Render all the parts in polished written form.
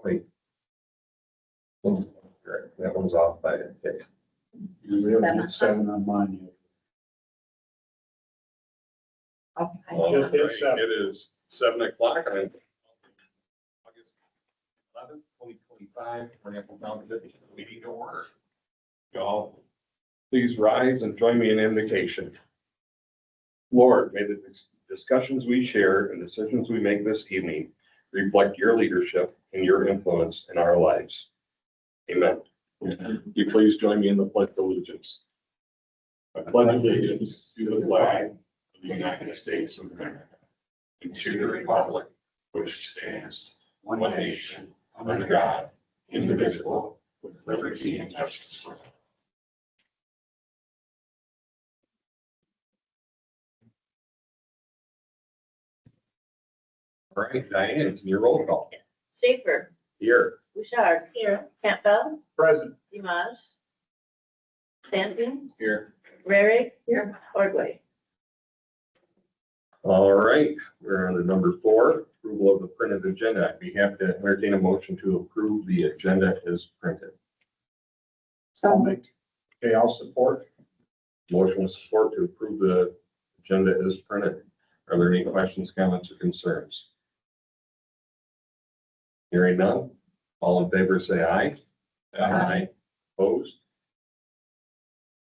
Wait. That one's off by a tick. We have 7 on mine. All Just hit right, 7. it is 7 o'clock on August 11th, 2025. Thornapple Township meeting to order. Y'all, please rise and join me in invocation. Lord, may the discussions we share and decisions we make this evening reflect your leadership and your influence in our lives. Amen. You please join me in the pledge of allegiance. I pledge allegiance to the flag of the United States of America and to the republic which stands one nation under God, indivisible, with liberty and justice for all. All right, Diane, can you roll call? Schaefer, Here. Bouchard. Here. Campbell, Present. Imaj. Stanton, Here. Rarick. Here. Ordway. All right, we're on to number 4, approval of the printed agenda. I'd be happy to entertain a motion to approve the agenda as printed. I'll make. Okay, I'll support. Motion with support to approve the agenda as printed. Are there any questions, comments, or concerns? Hearing none, all in favor say aye. Aye. Opposed?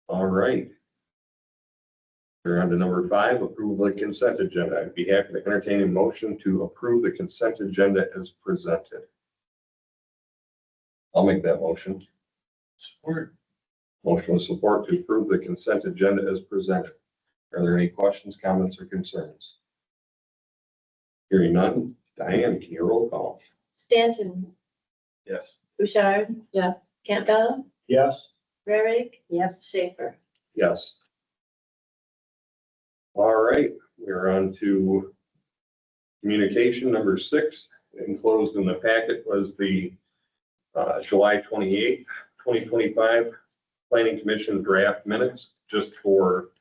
All right. We're on to number 5, approval of the consent agenda. I'd be happy to entertain a motion to approve the consent agenda as presented. I'll make that motion. Support. Motion with support to approve the consent agenda as presented. Are there any questions, comments, or concerns? Hearing none, Diane, can you roll call? Stanton, Yes. Bouchard. Yes. Campbell, Yes. Rarick. Yes. Schaefer. Yes. All right, we're on to communication number 6. Enclosed in the packet was the July 28th, 2025 Planning Commission draft minutes, just for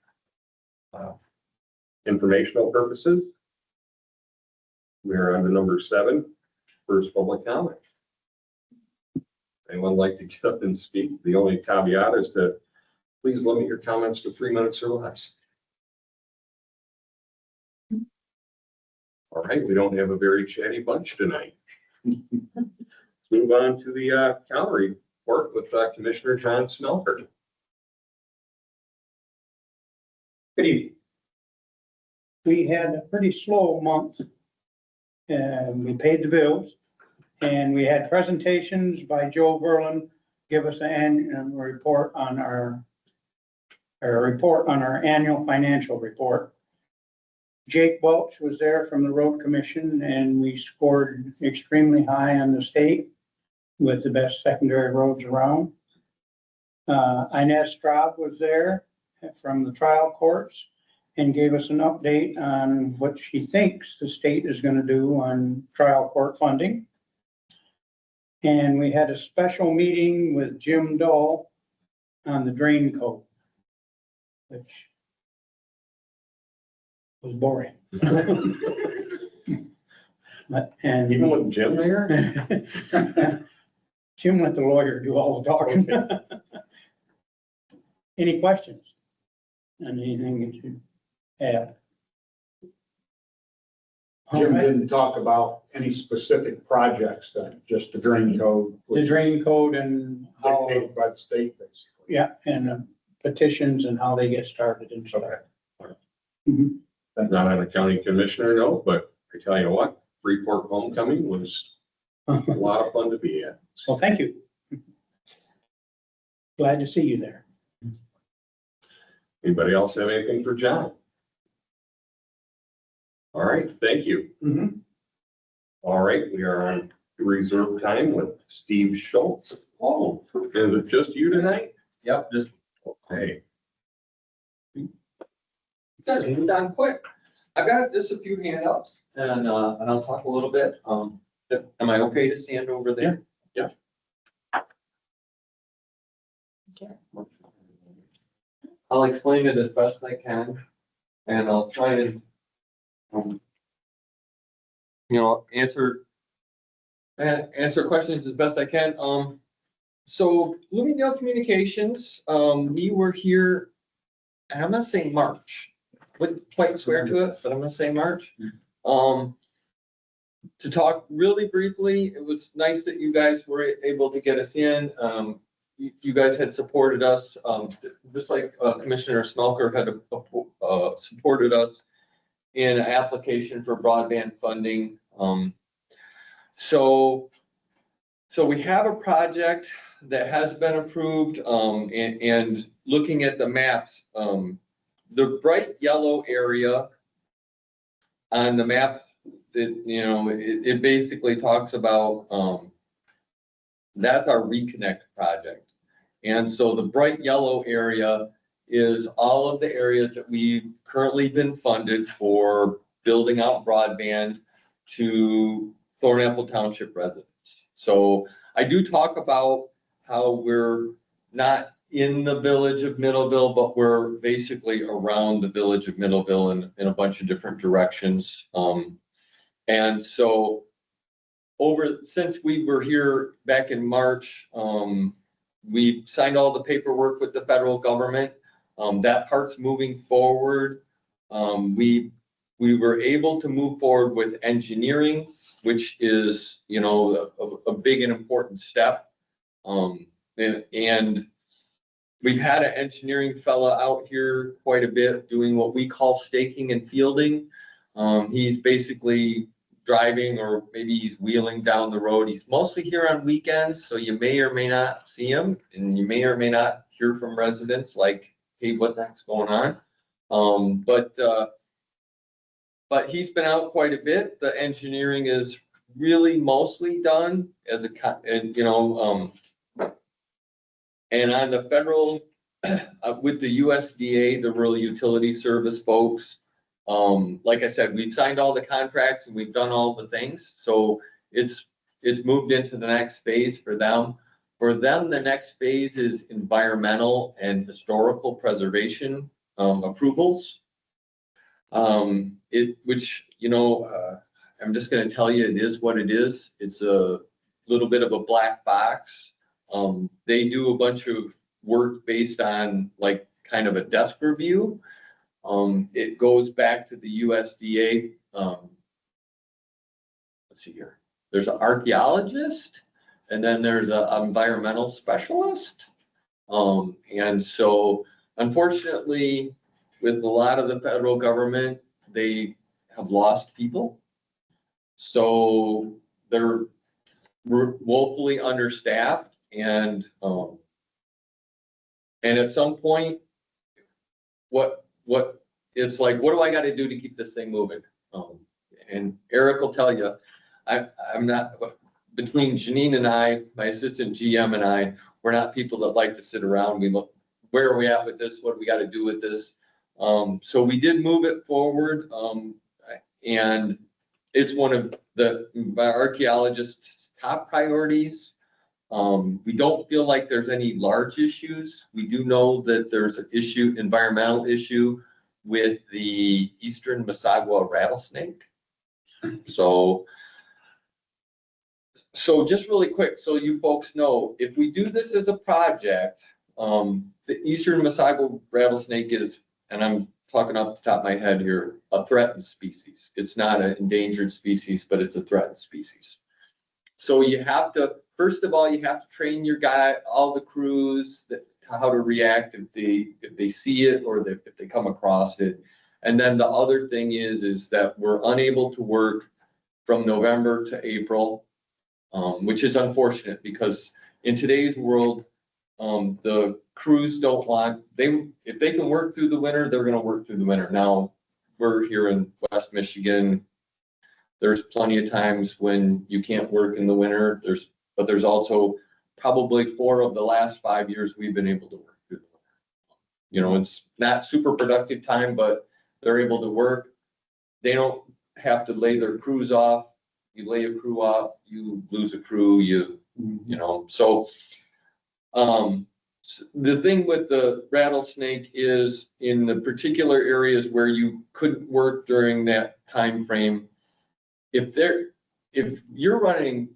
informational purposes. We're on to number 7, first public comment. Anyone like to get up and speak? The only caveat is to please limit your comments to 3 minutes or less. All right, we don't have a very chatty bunch tonight. Let's move on to the county report with Commissioner John Smelker. Good evening. We had a pretty slow month. And we paid the bills and we had presentations by Joe Verlin, give us an report on our annual financial report. Jake Welch was there from the road commission and we scored extremely high on the state with the best secondary roads around. Inez Straub was there from the trial courts and gave us an update on what she thinks the state is going to do on trial court funding. And we had a special meeting with Jim Dahl on the drain code, which was boring. And Even with Jim there? Jim let the lawyer do all the talking. Any questions? And anything that you have? All Jim right. didn't talk about any specific projects, then just the drain code. The drain code and how, Dictated by the state, basically. yeah, and petitions and how they get started and stuff. Okay. Mhm. Not on a county commissioner note, but I tell you what, Freeport homecoming was a lot of fun to be at. Well, thank you. Glad to see you there. Anybody else have anything for John? All right, thank you. All right, we are on reserve time with Steve Schultz. Oh, is it just you tonight? Yep, just, Okay. you guys moved on quick. I've got just a few handouts and I'll talk a little bit. Am I okay to stand over there? Yeah. I'll explain it as best I can and I'll try and, answer answer questions as best I can. So Bloomingdale Communications, we were here, and I'm gonna say March. Wouldn't quite swear to it, but I'm gonna say March. To talk really briefly, it was nice that you guys were able to get us in. You guys had supported us, just like Commissioner Smelker had supported us in an application for broadband funding. So we have a project that has been approved, and looking at the maps, the bright yellow area on the map, it basically talks about, that's our reconnect project. And so the bright yellow area is all of the areas that we've currently been funded for building out broadband to Thornapple Township residents. So I do talk about how we're not in the village of Middleville, but we're basically around the village of Middleville in a bunch of different directions. And so since we were here back in March, we signed all the paperwork with the federal government. That part's moving forward. We were able to move forward with engineering, which is, a big and important step. And we've had an engineering fella out here quite a bit doing what we call staking and fielding. He's basically driving, or maybe he's wheeling down the road. He's mostly here on weekends, so you may or may not see him, and you may or may not hear from residents like, hey, what the heck's going on? But he's been out quite a bit. The engineering is really mostly done and on the federal, with the USDA, the Rural Utility Service folks, like I said, we've signed all the contracts and we've done all the things. So it's moved into the next phase for them. For them, the next phase is environmental and historical preservation approvals. Which, I'm just gonna tell you, it is what it is. It's a little bit of a black box. They do a bunch of work based on like kind of a desk review. It goes back to the USDA. Let's see here. There's an archaeologist, and then there's an environmental specialist. And so unfortunately, with a lot of the federal government, they have lost people. So they're woefully understaffed, and at some point, what it's like, what do I got to do to keep this thing moving? And Eric will tell you, I'm not, between Janine and I, my assistant GM and I, we're not people that like to sit around. We look, where are we at with this? What do we got to do with this? So we did move it forward, and it's one of the archaeologists' top priorities. We don't feel like there's any large issues. We do know that there's an issue, environmental issue with the eastern Mississauga rattlesnake. So just really quick, so you folks know, if we do this as a project, the eastern Mississauga rattlesnake is, and I'm talking off the top of my head here, a threatened species. It's not an endangered species, but it's a threatened species. So you have to, first of all, you have to train your guy, all the crews, how to react if they see it or if they come across it. And then the other thing is that we're unable to work from November to April, which is unfortunate because in today's world, the crews don't want, if they can work through the winter, they're going to work through the winter. Now, we're here in West Michigan. There's plenty of times when you can't work in the winter. But there's also probably 4 of the last 5 years we've been able to work through the winter. It's not super productive time, but they're able to work. They don't have to lay their crews off. You lay a crew off, you lose a crew, so the thing with the rattlesnake is in the particular areas where you couldn't work during that time frame, if you're running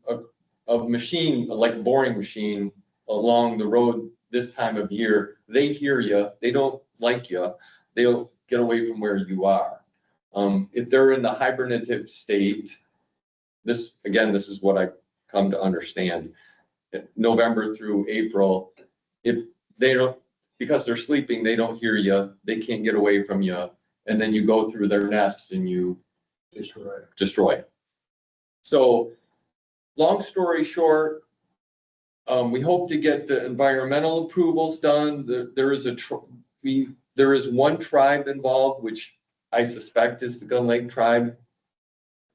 a machine, like a boring machine along the road this time of year, they hear you, they don't like you, they'll get away from where you are. If they're in the hibernative state, this is what I come to understand. November through April, if they don't, because they're sleeping, they don't hear you, they can't get away from you, and then you go through their nests and you destroy it. So, long story short, we hope to get the environmental approvals done. There is one tribe involved, which I suspect is the Gun Lake tribe.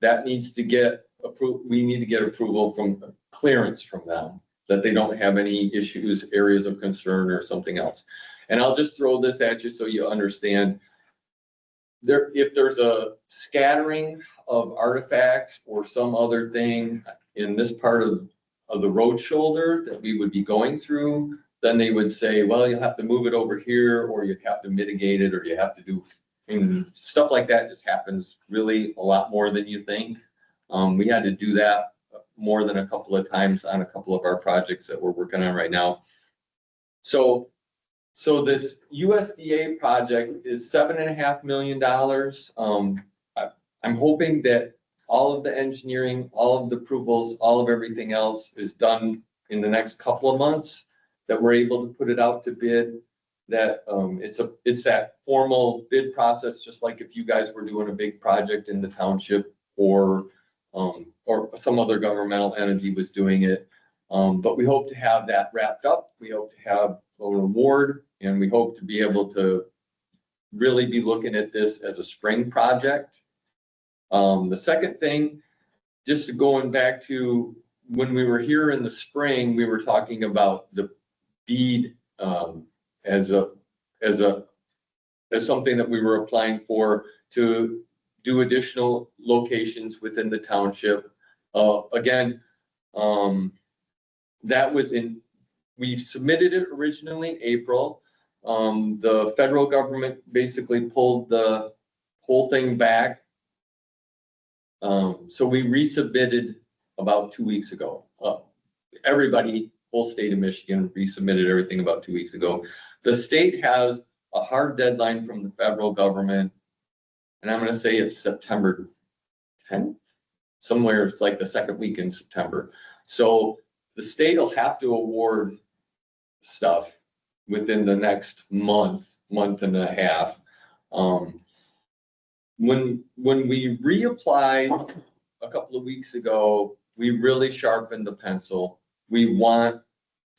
That needs to get approved. We need to get approval from clearance from them that they don't have any issues, areas of concern or something else. And I'll just throw this at you so you understand. If there's a scattering of artifacts or some other thing in this part of the road shoulder that we would be going through, then they would say, well, you'll have to move it over here, or you have to mitigate it, or you have to do, and stuff like that just happens really a lot more than you think. We had to do that more than a couple of times on a couple of our projects that we're working on right now. So this USDA project is $7.5 million. I'm hoping that all of the engineering, all of the approvals, all of everything else is done in the next couple of months, that we're able to put it out to bid, that it's that formal bid process, just like if you guys were doing a big project in the township or some other governmental entity was doing it. But we hope to have that wrapped up. We hope to have an award, and we hope to be able to really be looking at this as a spring project. The second thing, just going back to when we were here in the spring, we were talking about the bead as something that we were applying for to do additional locations within the township. Again, that was we submitted it originally in April. The federal government basically pulled the whole thing back. So we resubmitted about 2 weeks ago. Everybody, whole state of Michigan, resubmitted everything about 2 weeks ago. The state has a hard deadline from the federal government, and I'm going to say it's September 10th, somewhere. It's like the second week in September. So the state will have to award stuff within the next month and a half. When we reapplied a couple of weeks ago, we really sharpened the pencil. We want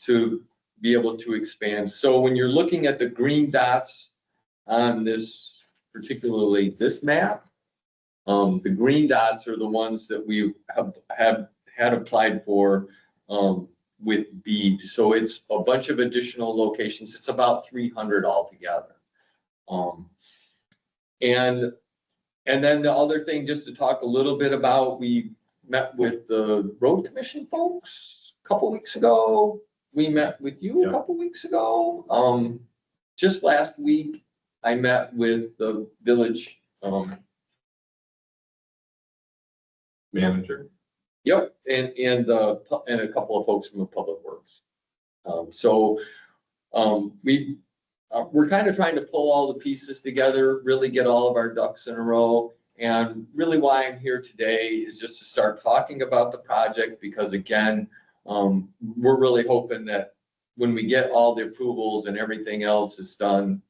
to be able to expand. So when you're looking at the green dots on this, particularly this map, the green dots are the ones that we have had applied for with BEAD. So it's a bunch of additional locations. It's about 300 altogether. And then the other thing, just to talk a little bit about, we met with the road commission folks a couple weeks ago. We met with you a couple weeks ago. Just last week, I met with the village. Manager. Yep, and a couple of folks from the public works. We're kind of trying to pull all the pieces together, really get all of our ducks in a row. And really why I'm here today is just to start talking about the project, because again, we're really hoping that when we get all the approvals and everything else is done,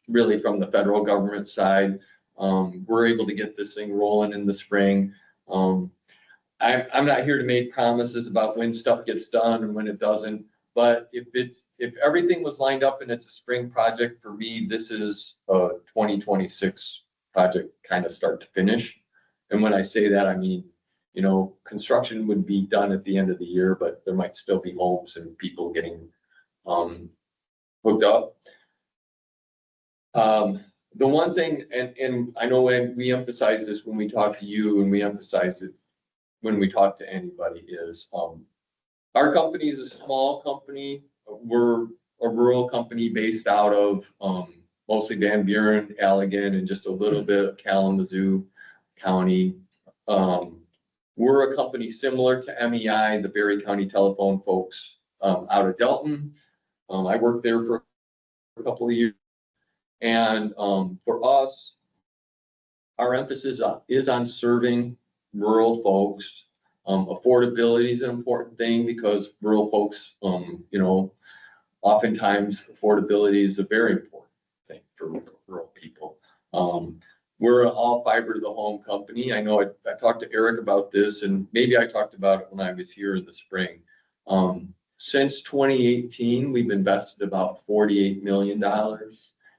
really from the federal government side, we're able to get this thing rolling in the spring. I'm not here to make promises about when stuff gets done and when it doesn't, but if everything was lined up and it's a spring project, for me, this is a 2026 project, kind of start to finish. And when I say that, I mean, construction would be done at the end of the year, but there might still be homes and people getting hooked up. The one thing, and I know when we emphasize this when we talk to you, and we emphasize it when we talk to anybody, is our company is a small company. We're a rural company based out of mostly Van Buren, Allegan, and just a little bit of Kalamazoo County. We're a company similar to MEI, the Berry County Telephone folks, out of Delton. I worked there for a couple of years. And, for us, our emphasis is on serving rural folks. Affordability is an important thing because rural folks, oftentimes affordability is a very important thing for rural people. We're an all fiber to the home company. I know I talked to Eric about this, and maybe I talked about it when I was here in the spring. Since 2018, we've invested about $48 million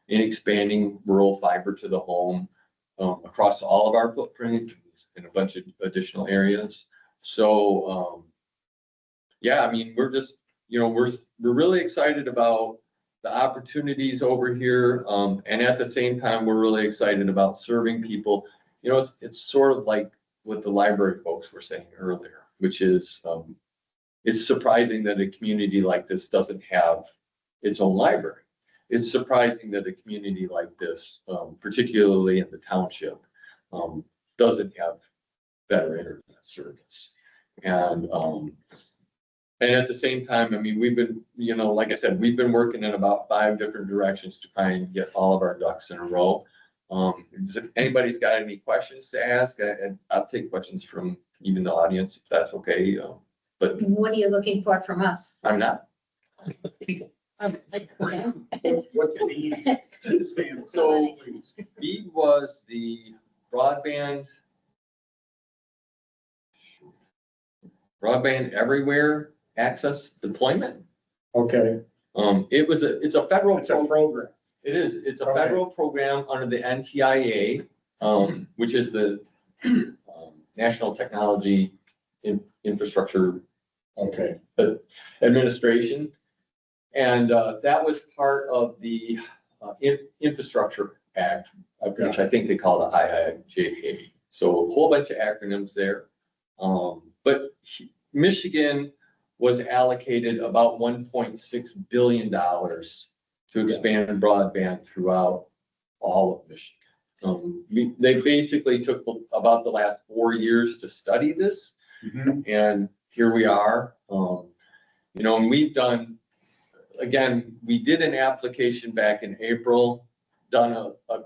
in expanding rural fiber to the home across all of our footprint in a bunch of additional areas. So, yeah, I mean, we're just, we're really excited about the opportunities over here. And at the same time, we're really excited about serving people. It's sort of like what the library folks were saying earlier, which is, it's surprising that a community like this doesn't have its own library. It's surprising that a community like this, particularly in the township, doesn't have better internet service. And at the same time, I mean, we've been, like I said, we've been working in about 5 different directions to try and get all of our ducks in a row. If anybody's got any questions to ask, I'll take questions from even the audience, if that's okay. But What are you looking for from us? I'm not. What's the need? So BEAD was the broadband everywhere access deployment. Okay, It's a federal it's a program. It is. It's a Okay. federal program under the NTIA, which is the National Technology Infrastructure Okay, Administration. And that was part of the Infrastructure Act, which I think they call the IIJA. So a whole bunch of acronyms there. But Michigan was allocated about $1.6 billion to expand broadband throughout all of Michigan. They basically took about the last 4 years to study this, and here we are. And we've done, again, we did an application back in April,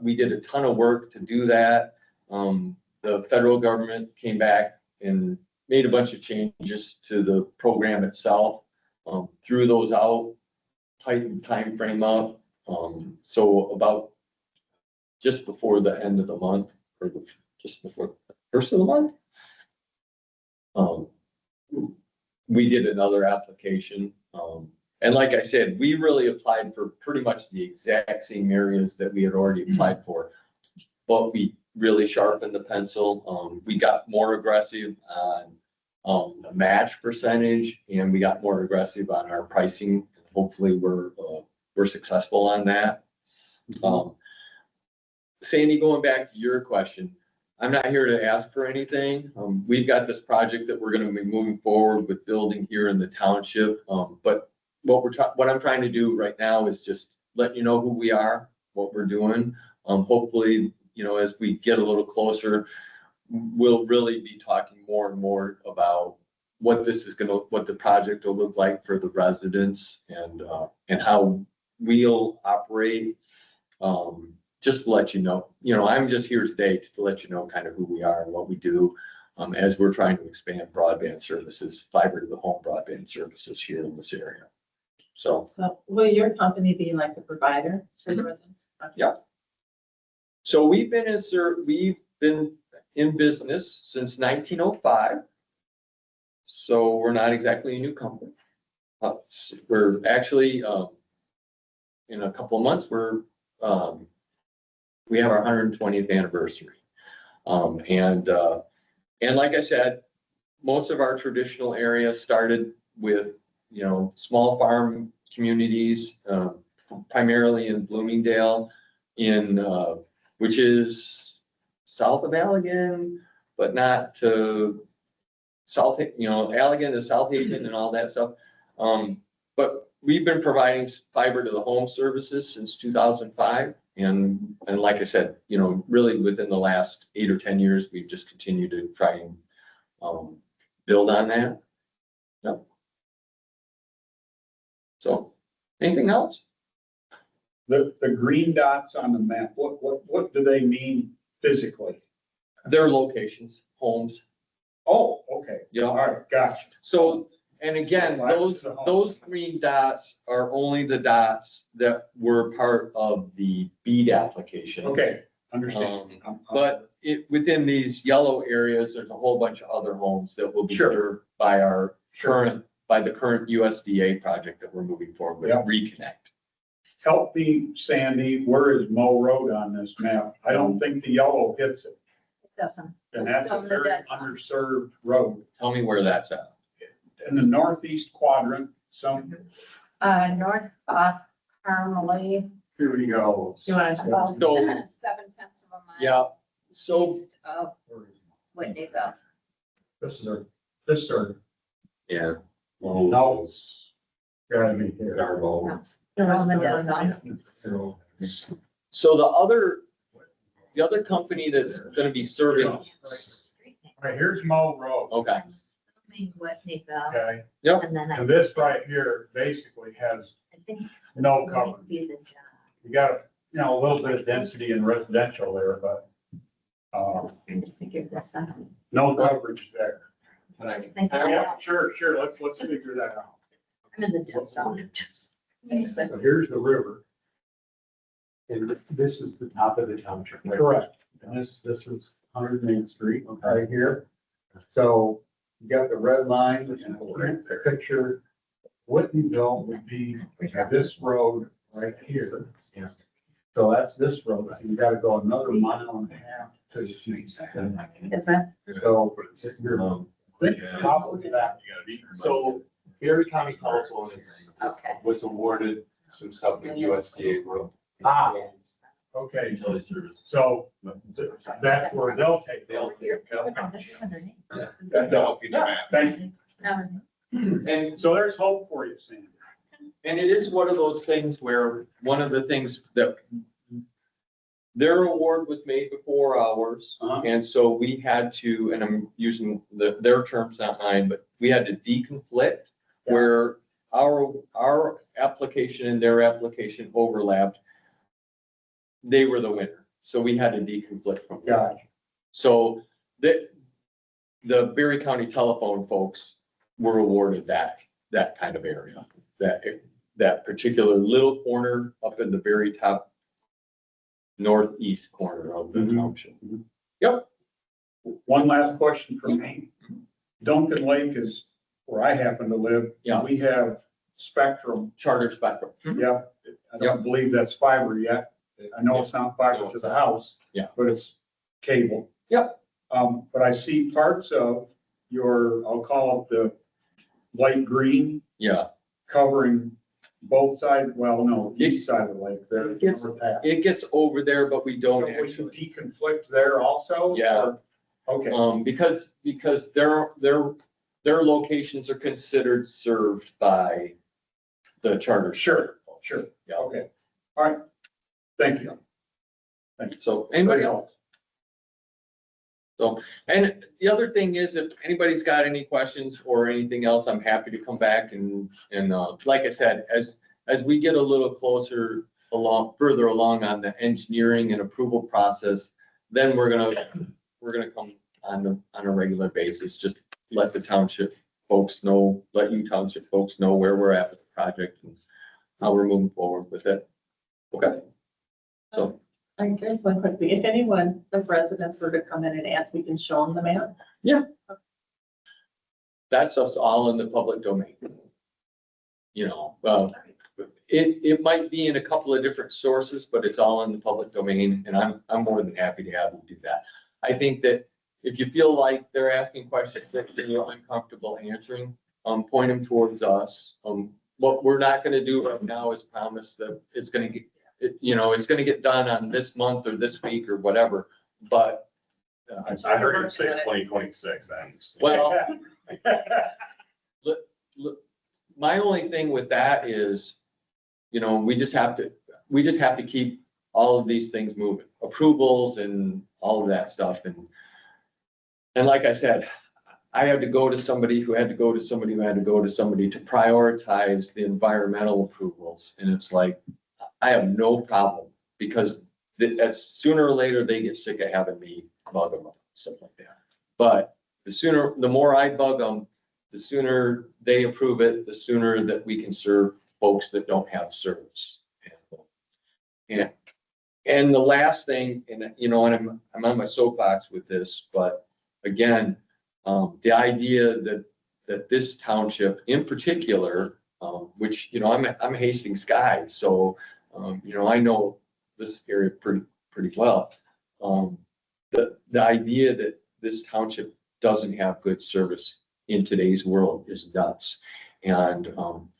we did a ton of work to do that. The federal government came back and made a bunch of changes to the program itself, threw those out, tightened time frame up. So about just before the end of the month, or just before the first of the month, we did another application. And like I said, we really applied for pretty much the exact same areas that we had already applied for, but we really sharpened the pencil. We got more aggressive on the match percentage, and we got more aggressive on our pricing. Hopefully we're successful on that. Sandy, going back to your question, I'm not here to ask for anything. We've got this project that we're going to be moving forward with building here in the township. But what I'm trying to do right now is just let you know who we are, what we're doing. Hopefully, as we get a little closer, we'll really be talking more and more about what the project will look like for the residents, and how we'll operate. Just to let you know, I'm just here today to let you know kind of who we are and what we do, as we're trying to expand broadband services, fiber to the home broadband services here in this area. So will your company be like the provider for the residents? Okay. Yeah. So we've been in business since 1905. So we're not exactly a new company. We're actually, in a couple of months, we have our 120th anniversary. And like I said, most of our traditional areas started with, small farm communities, primarily in Bloomingdale, which is south of Allegan, but not to South, Allegan to South Haven and all that stuff. But we've been providing fiber to the home services since 2005. And like I said, really within the last 8 or 10 years, we've just continued to try and build on that. Yep. So, anything else? The green dots on the map, what do they mean physically? Their locations, homes, Oh, okay. you know. All right, gotcha. So, and again, those green dots are only the dots that were part of the BEAD application. Okay, understand. But within these yellow areas, there's a whole bunch of other homes that will be Sure. served by by the current USDA project that we're moving forward with, Yep. Reconnect. Help me, Sandy, where is Mo Road on this map? I don't think the yellow hits it, It doesn't. and that's a On the very dead zone. underserved road. Tell me where that's at. In the northeast quadrant, some, North, Carmelie, here we go. You want to? about So- 7/10 of a mile. Yeah, so, East of Whitneyville. This is our, yeah, no, it's gotta be here. They're on the dead zone. so the other company that's gonna be serving, All right, here's Mo Road, okay, I mean, Whitneyville, okay? yep, and then I And this right here basically has think. no it coverage. might be the job. You got, a little bit of density in residential there, but, Trying to figure this out. no coverage there. Thank you. Yeah, sure, let's figure that out. I'm in the dead zone, just. basically. So here's the river. And this is the top of the township. right? Correct. And this is 100 Main Street, right here. So you got the red line and the picture. Whitneyville would be this road right here. Yeah. So that's this road. You gotta go another mile and a half to the east. Is that? So if you're, think probably that. So Erie County Telephone Okay. was awarded some stuff with USDA growth. Ah, okay, Utility service. so that's where they'll take. They'll take Thank you. and So there's hope for you, Sandy. And it is one of those things where one of the things that their award was made before ours. Uh-huh. And so we had to, and I'm using their terms, not mine, but we had to deconflict where our application and their application overlapped. They were the winner. So we had to deconflict from that. Gotcha. So the Berry County Telephone folks were awarded that kind of area, that particular little corner up in the very top northeast corner of the Mhm. township. One last question from me. Duncan Lake is where I happen to live. Yeah. We have Spectrum. Charter spectrum. Yeah, I don't believe that's fiber yet. I know it's not fiber to the house. Yeah. But it's cable. Yep. But I see parts of your, I'll call it the light green Yeah, covering both sides, well, no, east side of the lake there. It's- north half. it gets over there, but we don't Would you actually. deconflict there also? Yeah. Okay, Because their locations are considered served by the charter. sure, Yeah. okay, all right, thank you. So anybody else? So, and the other thing is, if anybody's got any questions or anything else, I'm happy to come back and like I said, as we get a little further along on the engineering and approval process, then we're gonna come on a regular basis, just let the township folks know, let you township folks know where we're at with the project and how we're moving forward with it. Okay? So, I guess one quickly, if anyone, the residents were to come in and ask, we can show them the map. that stuff's all in the public domain. You know, it might be in a couple of different sources, but it's all in the public domain, and I'm more than happy to have you do that. I think that if you feel like they're asking questions that you're uncomfortable answering, point them towards us. What we're not gonna do right now is promise that it's gonna get, it's gonna get done on this month or this week or whatever, but. I heard you say 2026, Well, look, my only thing with that is, we just have to keep all of these things moving, approvals and all of that stuff. And like I said, I had to go to somebody who had to go to somebody who had to go to somebody to prioritize the environmental approvals. And it's like, I have no problem because as sooner or later, they get sick of having me bug them, stuff like that. But the more I bug them, the sooner they approve it, the sooner that we can serve folks that don't have service. And the last thing, and you know, and I'm on my soapbox with this, but again, the idea that this township in particular, which, you know, I'm a Hastings guy, so, you know, I know this area pretty well. The idea that this township doesn't have good service in today's world is nuts. And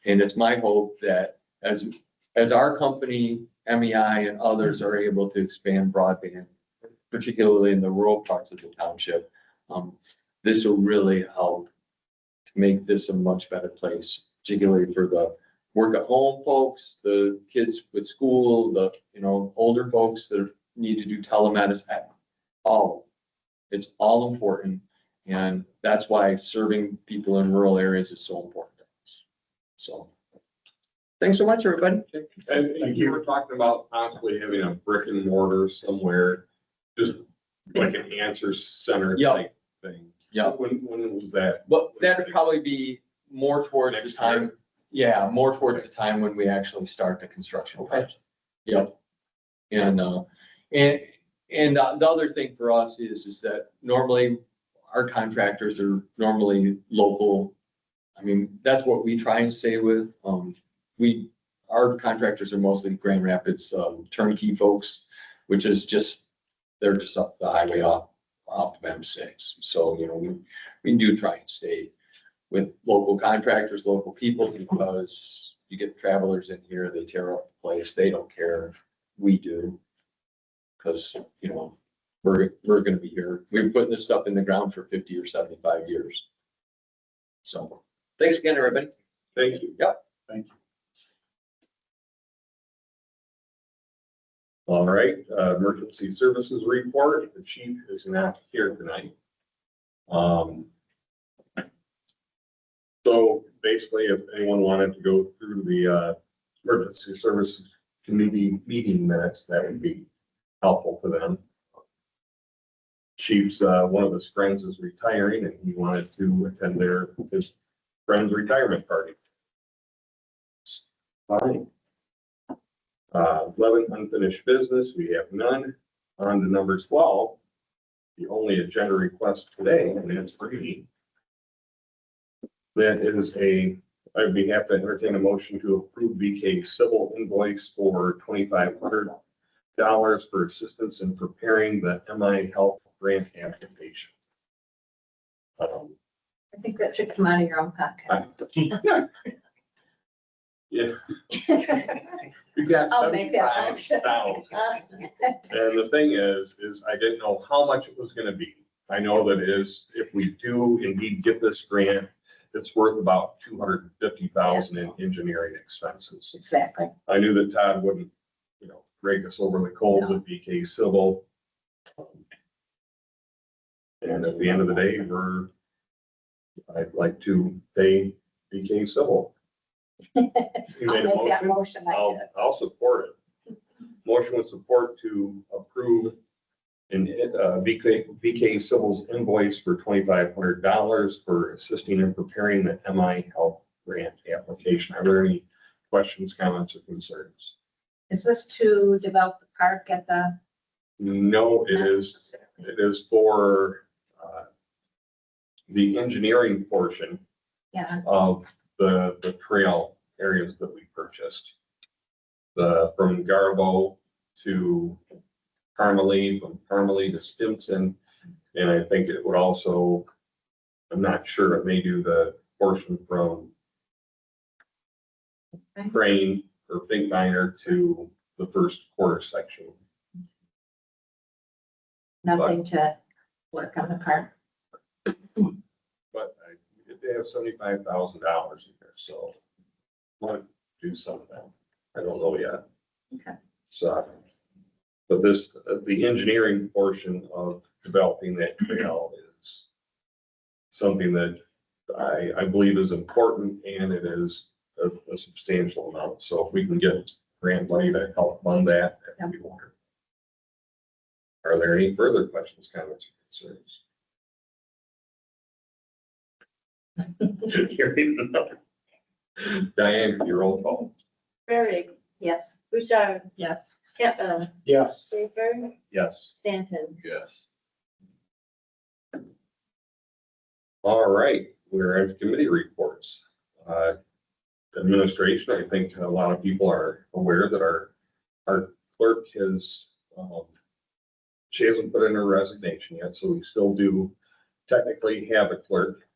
it's my hope that as our company, MEI and others are able to expand broadband, particularly in the rural parts of the township, this will really help to make this a much better place, particularly for the work at home folks, the kids with school, the, you know, older folks that need to do telemedicine, all. It's all important. And that's why serving people in rural areas is so important to us. So, thanks so much, everybody. And you were talking about possibly having a brick and mortar somewhere, just like an answer center Yeah. type thing. Yeah. When was that? But that'd probably be more towards the Next time, year? yeah, more towards the time when we actually start the construction project. Yep. And the other thing for us is that normally our contractors are normally local. I mean, that's what we try and stay with. Our contractors are mostly Grand Rapids, turnkey folks, which is just, they're just up the highway off of M6. So, you know, we do try and stay with local contractors, local people, because you get travelers in here, they tear up the place. They don't care. We do. Because, you know, we're gonna be here. We've been putting this stuff in the ground for 50 or 75 years. So, thanks again, everybody. Thank you. Yep. Thank you. All right, emergency services report. The chief is not here tonight. So basically, if anyone wanted to go through the emergency services committee meeting minutes, that would be helpful for them. Chief's one of his friends is retiring and he wanted to attend his friend's retirement party. Fine. 11 unfinished business, we have none. On to number 12, the only agenda request today, and it's free. That is I'd be happy to entertain a motion to approve BK civil invoice for $2,500 for assistance in preparing the MI Health grant application. I think that should come out of your own pocket. Yeah, we got I'll make that motion. 75,000. And the thing is I didn't know how much it was gonna be. I know that if we do indeed get this grant, it's worth about 250,000 in engineering expenses. Exactly. I knew that Todd wouldn't, you know, rake us over the coals at BK Civil. And at the end of the day, I'd like to pay BK Civil. You I'll made a make that motion? motion. I'll support it. Motion with support to approve BK Civil's invoice for $2,500 for assisting in preparing the MI Health grant application. Are there any questions, comments, or concerns? Is this to develop the park at the? No, it is for the engineering portion Yeah, of the trail areas that we purchased. From Garbo to Parmalee, from Parmalee to Stimson. And I think it would also, I'm not sure, it may do the portion from Crane or Fink Minor to the first quarter section. nothing to work on the park. But they have $75,000 in there, so I want to do some of that. I don't know yet. Okay. So, but the engineering portion of developing that trail something that I believe is important and it is a substantial amount. So if we can get grant money to help fund that, that would be wonderful. Are there any further questions, comments, or concerns? Hearing none. Diane, your roll call. Waring, Yes. Bouchard, Yes. Campbell, Yes, Schaefer, Yes. Stanton. Yes. All right, we're at committee reports. Administration, I think a lot of people are aware that our clerk has, she hasn't put in her resignation yet, so we still do technically have a clerk.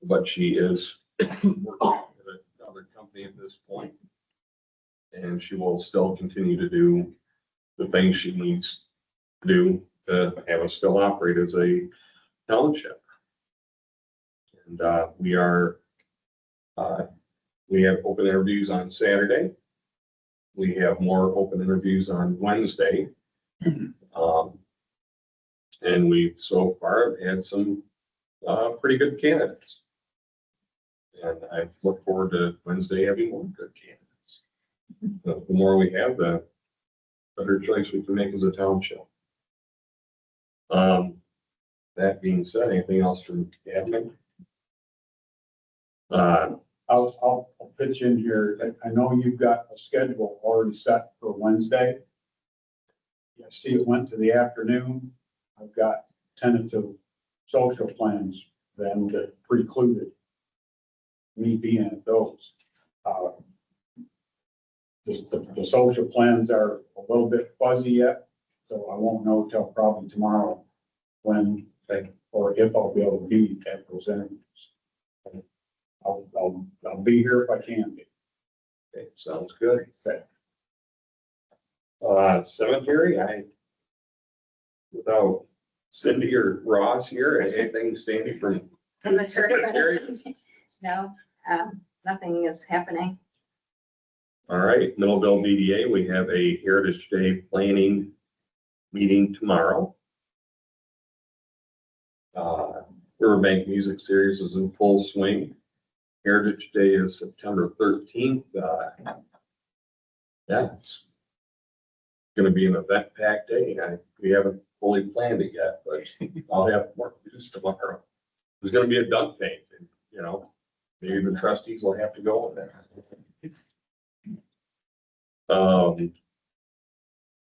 But she is working at another company at this point. And she will still continue to do the things she needs to do to have us still operate as a township. And we have open interviews on Saturday. We have more open interviews on Wednesday. And we've so far had some pretty good candidates. And I look forward to Wednesday having more good candidates. The more we have, the better choice we can make as a township. That being said, anything else from admin? I'll pitch in here. I know you've got a schedule already set for Wednesday. I see it went to the afternoon. I've got tentative social plans then that precluded me being at those. The social plans are a little bit fuzzy yet, so I won't know till probably tomorrow when, or if I'll be able to be at those interviews. I'll be here if I can be. Okay, sounds good. Cemetery, without Cindy or Ross here, anything Sandy from Haven't heard of cemetery? it. No, nothing is happening. All right, Middleville BDA, we have a Heritage Day planning meeting tomorrow. Riverbank Music Series is in full swing. Heritage Day is September 13th. Yeah, it's gonna be an event-packed day. We haven't fully planned it yet, but I'll have more news tomorrow. There's gonna be a dunk tank, and, you know, maybe the trustees will have to go in there.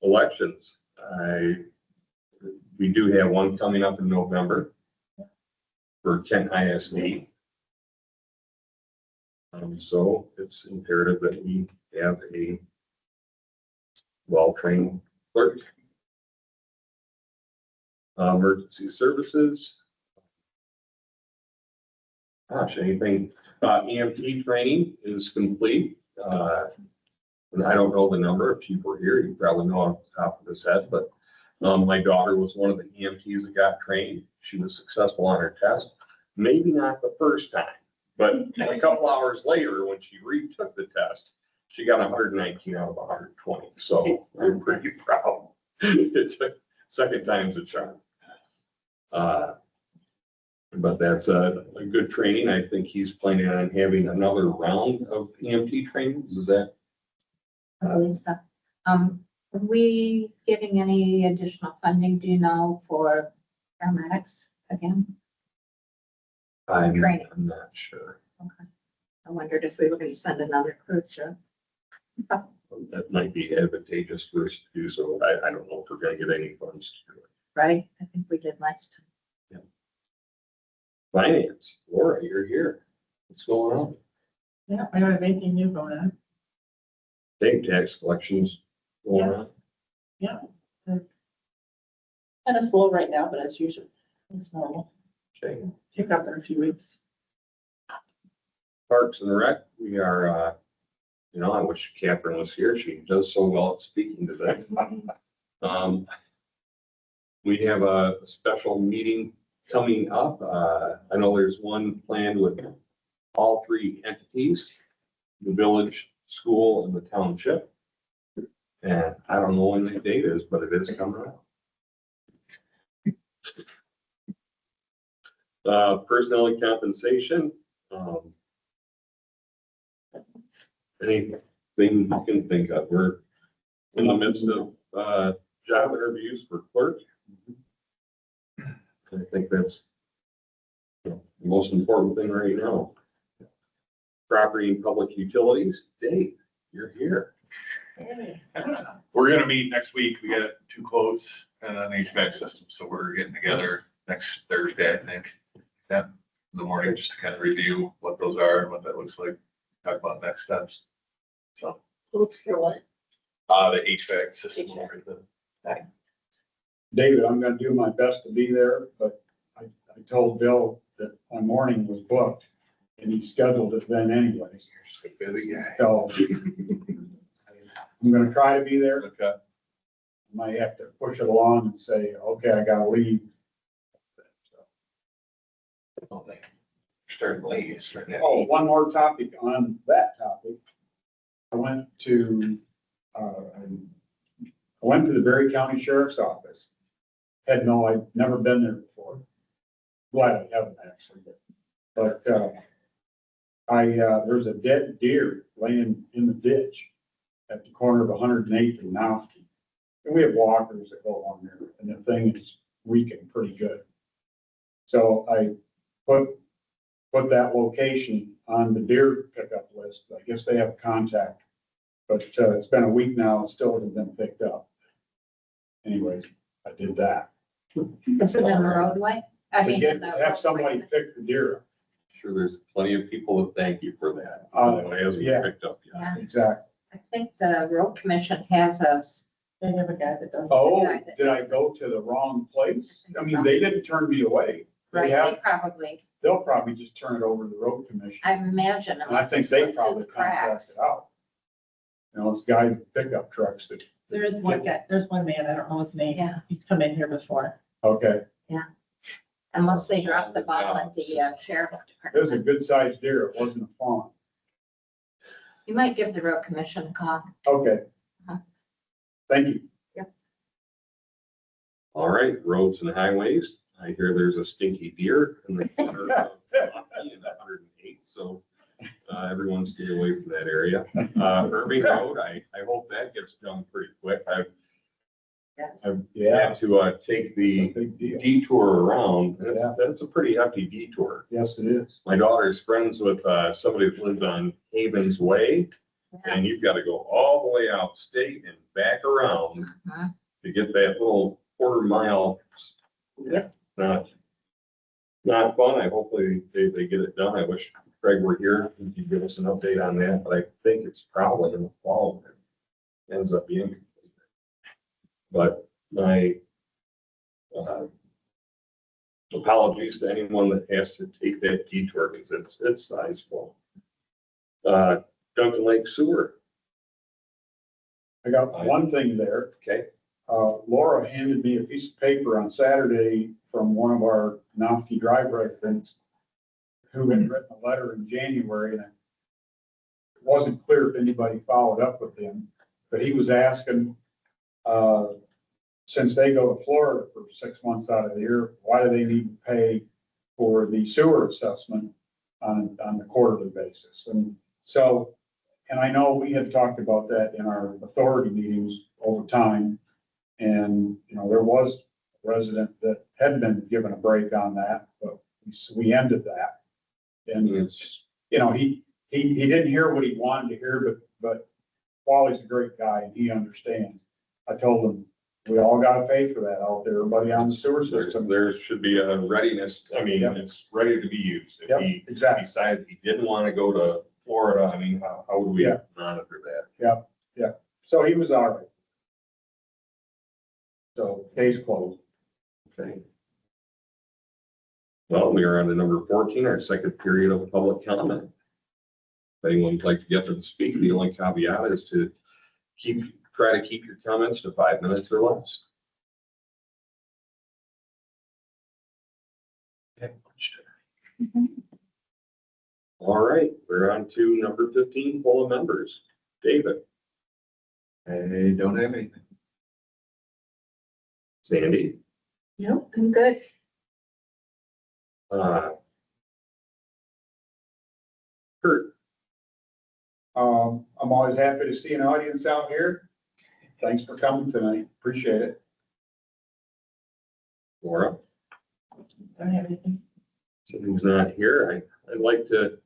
Elections, we do have one coming up in November for Kent ISD. So it's imperative that we have a well-trained clerk. Emergency services. Gosh, anything, EMT training is complete. And I don't know the number. If you were here, you probably know off the top of his head, but my daughter was one of the EMTs that got trained. She was successful on her test. Maybe not the first time, but a couple hours later, when she retook the test, she got 119 out of 120. So I'm pretty proud. It's a second time's a charm. But that's a good training. I think he's planning on having another round of EMT trainings. Is that? I believe so. Are we getting any additional funding, do you know, for paramedics again? Training. I'm not sure. Okay. I wondered if we were going to send another crew to. That might be advantageous for us to do so. I don't know if we're gonna get any funds to do it. Right, I think we did last time. Finance, Laura, you're here. What's going on? Yeah, I don't have anything new going on. Big tax collections going on. Kind of slow right now, but as usual, it's normal. Okay. Pick up in a few weeks. Parks and Rec, we are, I wish Catherine was here. She does so well at speaking today. We have a special meeting coming up. I know there's one planned with all three entities, the village, school, and the township. And I don't know when the date is, but it is coming up. Personnel and compensation. Anything you can think of, we're in the midst of, job interviews for clerk. I think that's the most important thing right now. Property and public utilities, Dave, you're here. We're gonna meet next week. We got 2 quotes and an HVAC system, so we're getting together next Thursday, I think. Yeah, in the morning, just to kind of review what those are and what that looks like, talk about next steps. So, Looks for what? the HVAC system over the. David, I'm gonna do my best to be there, but I told Bill that my morning was booked and he scheduled it then anyways. You're just a busy guy. So I'm gonna try to be there. Okay. Might have to push it along and say, okay, I gotta leave. Oh, they started late, started at Oh, 8. one more topic on that topic. I went to the Berry County Sheriff's Office. I'd never been there before. Glad I haven't actually, but, there's a dead deer laying in the ditch at the corner of 108th and Nofke. And we have walkers that go along there, and the thing is reeking pretty good. So I put that location on the deer pickup list. I guess they have a contact. But, it's been a week now, it still hasn't been picked up. Anyways, I did that. Is it in the roadway? I To mean, get, in the have somebody roadway. pick the deer up. Sure, there's plenty of people that thank you for that. It hasn't yeah. been picked up yet. Yeah, Exactly. I think the road commission has us. They have a guy that does. Oh, Yeah, did I go to the wrong place? I I think mean, so. they didn't turn me away. Right, They have, they probably, they'll probably just turn it over to the road commission. I imagine. And I unless think it they slips through probably the contract cracks. it out. You know, it's guys with pickup trucks that. There is one guy, there's one man, I don't know his name. Yeah. He's come in here before. Okay, Unless they drop the ball at the sheriff it was a department. good sized deer. It wasn't a fawn. You might give the road commission a call. Okay. Uh-huh. Thank you. All right, roads and highways. I hear there's a stinky deer in the corner of Lucky and 108, so everyone stay away from that area. Irving Road, I hope that gets done pretty quick. I've Yeah. had to take the Big deal. detour around. Yeah. That's a pretty hefty detour. Yes, it is. My daughter's friends with somebody that lived on Havens Way, and you've got to go all the way out state and back around Mhm. to get that little quarter-mile. Yep. Not fun. Hopefully they get it done. I wish Craig were here. He could give us an update on that, but I think it's probably in the fall. It ends up being complete. But my apologies to anyone that has to take that detour because it's sizable. Duncan Lake Sewer, I got one thing there. okay? Laura handed me a piece of paper on Saturday from one of our Nofke Drive residents who had written a letter in January, and it wasn't clear if anybody followed up with him, but he was asking, since they go to Florida for 6 months out of the year, why do they need to pay for the sewer assessment on the quarterly basis? And so, and I know we had talked about that in our authority meetings over time. And, you know, there was a resident that had been given a break on that, but we ended that. And it's, you know, he didn't hear what he wanted to hear, but Wally's a great guy and he understands. I told him, we all gotta pay for that out there, everybody on the sewer system. There should be a readiness. I mean, Yep. it's ready to be used. If Yep, he exactly. decided he didn't want to go to Florida, I mean, how would we Yeah. monitor that? So he was all right. So case closed. Okay. Well, we are on to number 14, our second period of public comment. If anyone would like to get to speak, the only caveat is to try to keep your comments to 5 minutes or less. All right, we're on to number 15, poll of members. David, I don't have anything. Sandy, Nope, I'm good. Kurt, I'm always happy to see an audience out here. Thanks for coming tonight. Appreciate it. Laura, Don't have anything. so who's not here, I'd like to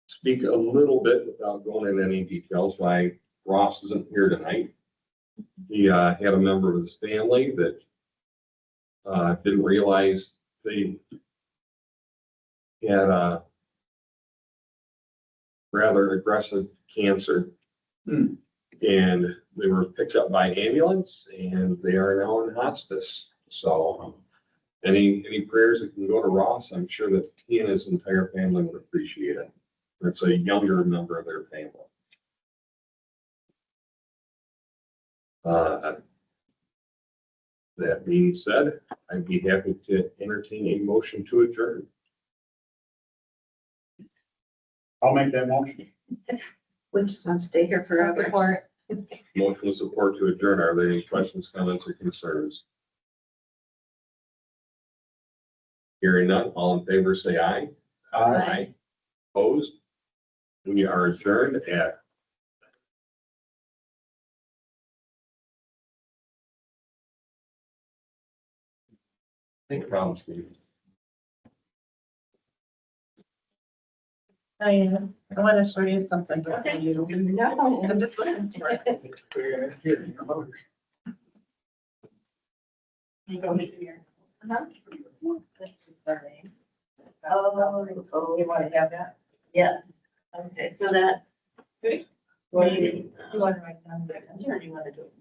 speak a little bit without going into any details why Ross isn't here tonight. He had a member of his family that didn't realize they had a rather aggressive cancer. Hmm. And they were picked up by ambulance and they are now in hospice. So any prayers that can go to Ross, I'm sure that he and his entire family would appreciate it. It's a younger member of their family. That being said, I'd be happy to entertain a motion to adjourn. I'll make that motion. We just want to stay here forever. Report. Motion with support to adjourn. Are there any questions, comments, or concerns? Hearing none, all in favor, say aye. Aye. Opposed? We are adjourned at no problem, Steve. Diana, I want to show you something. Okay. No, I'm just looking for it. You go to here. Uh-huh. This is their name. Oh, you want to have that? Yeah. Okay, so that. You want to write down the, or do you want to do it?